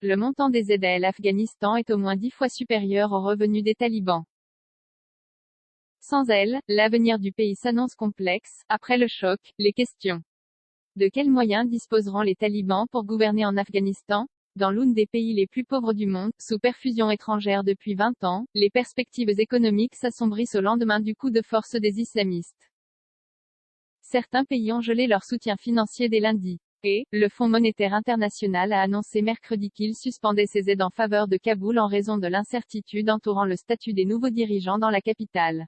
Le montant des aides à l'Afghanistan est au moins 10 fois supérieur aux revenus des talibans. Sans elles, l'avenir du pays s'annonce complexe. Après le choc, les questions. De quels moyens disposeront les talibans pour gouverner en Afghanistan? Dans l'un des pays les plus pauvres du monde, sous perfusion étrangère depuis 20 ans, les perspectives économiques s'assombrissent au lendemain du coup de force des islamistes. Certains pays ont gelé leur soutien financier dès lundi. Et, le Fonds monétaire international a annoncé mercredi qu'il suspendait ses aides en faveur de Kaboul en raison de l'incertitude entourant le statut des nouveaux dirigeants dans la capitale.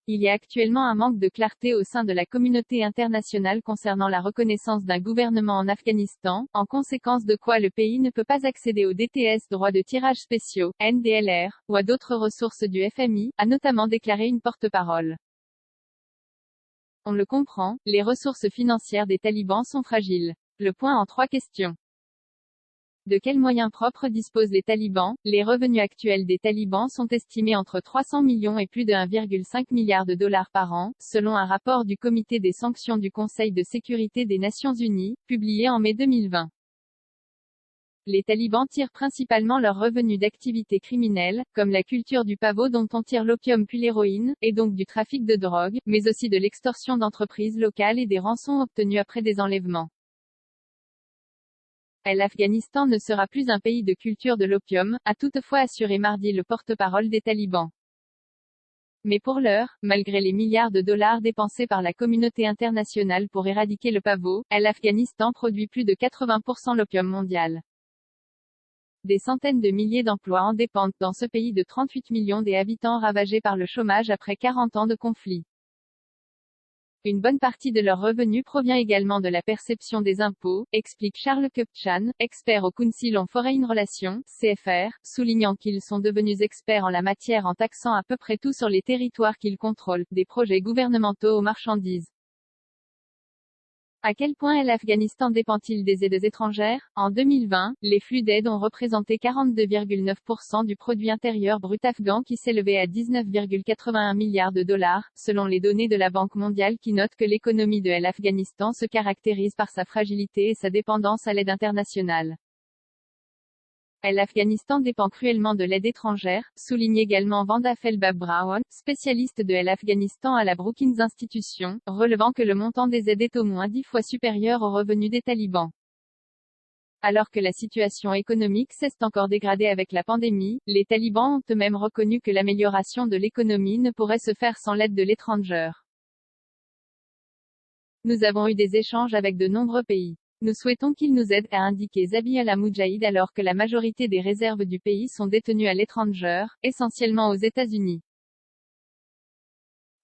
Il y a actuellement un manque de clarté au sein de la communauté internationale concernant la reconnaissance d'un gouvernement en Afghanistan, en conséquence de quoi le pays ne peut pas accéder aux DTS, droits de tirage spéciaux, NDLR, ou à d'autres ressources du FMI, a notamment déclaré une porte-parole. On le comprend, les ressources financières des talibans sont fragiles. Le point en 3 questions. De quels moyens propres disposent les talibans? Les revenus actuels des talibans sont estimés entre 300 millions et plus de 1,5 milliard de dollars par an, selon un rapport du Comité des sanctions du Conseil de sécurité des Nations Unies, publié en mai 2020. Les talibans tirent principalement leurs revenus d'activités criminelles, comme la culture du pavot dont on tire l'opium puis l'héroïne, et donc du trafic de drogue, mais aussi de l'extorsion d'entreprises locales et des rançons obtenues après des enlèvements. L'Afghanistan ne sera plus un pays de culture de l'opium, a toutefois assuré mardi le porte-parole des talibans. Mais pour l'heure, malgré les milliards de dollars dépensés par la communauté internationale pour éradiquer le pavot, l'Afghanistan produit plus de 80% l'opium mondial. Des centaines de milliers d'emplois en dépendent dans ce pays de 38 millions des habitants ravagés par le chômage après 40 ans de conflit. Une bonne partie de leurs revenus provient également de la perception des impôts, explique Charles Kupchan, expert au Council on Foreign Relations, CFR, soulignant qu'ils sont devenus experts en la matière en taxant à peu près tout sur les territoires qu'ils contrôlent, des projets gouvernementaux aux marchandises. À quel point l'Afghanistan dépend-il des aides étrangères? En 2020, les flux d'aide ont représenté 42,9% du produit intérieur brut afghan qui s'élevait à 19,81 milliards de dollars, selon les données de la Banque mondiale qui note que l'économie de l'Afghanistan se caractérise par sa fragilité et sa dépendance à l'aide internationale. L'Afghanistan dépend cruellement de l'aide étrangère, souligne également Vanda Felbab-Brown, spécialiste de l'Afghanistan à la Brookings Institution, relevant que le montant des aides est au moins 10 fois supérieur aux revenus des talibans. Alors que la situation économique s'est encore dégradée avec la pandémie, les talibans ont eux-mêmes reconnu que l'amélioration de l'économie ne pourrait se faire sans l'aide de l'étranger. Nous avons eu des échanges avec de nombreux pays. Nous souhaitons qu'ils nous aident, a indiqué Zabiullah Moudjahid alors que la majorité des réserves du pays sont détenues à l'étranger, essentiellement aux États-Unis.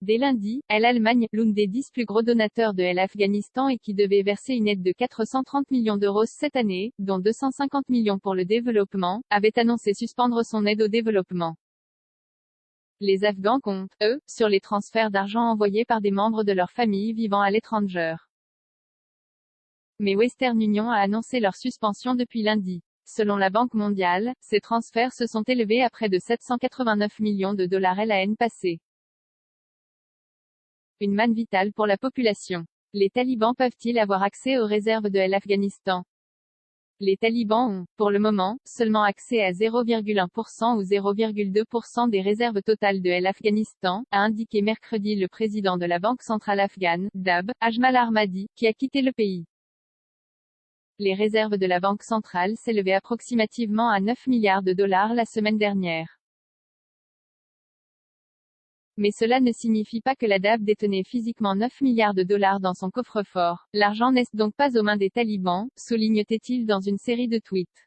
Dès lundi, l'Allemagne, l'un des 10 plus gros donateurs de l'Afghanistan et qui devait verser une aide de 430 millions d'euros cette année, dont 250 millions pour le développement, avait annoncé suspendre son aide au développement. Les Afghans comptent, eux, sur les transferts d'argent envoyés par des membres de leur famille vivant à l'étranger. Mais Western Union a annoncé leur suspension depuis lundi. Selon la Banque mondiale, ces transferts se sont élevés à près de 789 millions de dollars l'année passée. Une manne vitale pour la population. Les talibans peuvent-ils avoir accès aux réserves de l'Afghanistan? Les talibans ont, pour le moment, seulement accès à 0,1% ou 0,2% des réserves totales de l'Afghanistan, a indiqué mercredi le président de la Banque centrale afghane, DAB, Ajmal Ahmadi, qui a quitté le pays. Les réserves de la Banque centrale s'élevaient approximativement à 9 milliards de dollars la semaine dernière. Mais cela ne signifie pas que la DAB détenait physiquement 9 milliards de dollars dans son coffre-fort. L'argent n'est donc pas aux mains des talibans, souligne-t-il dans une série de tweets.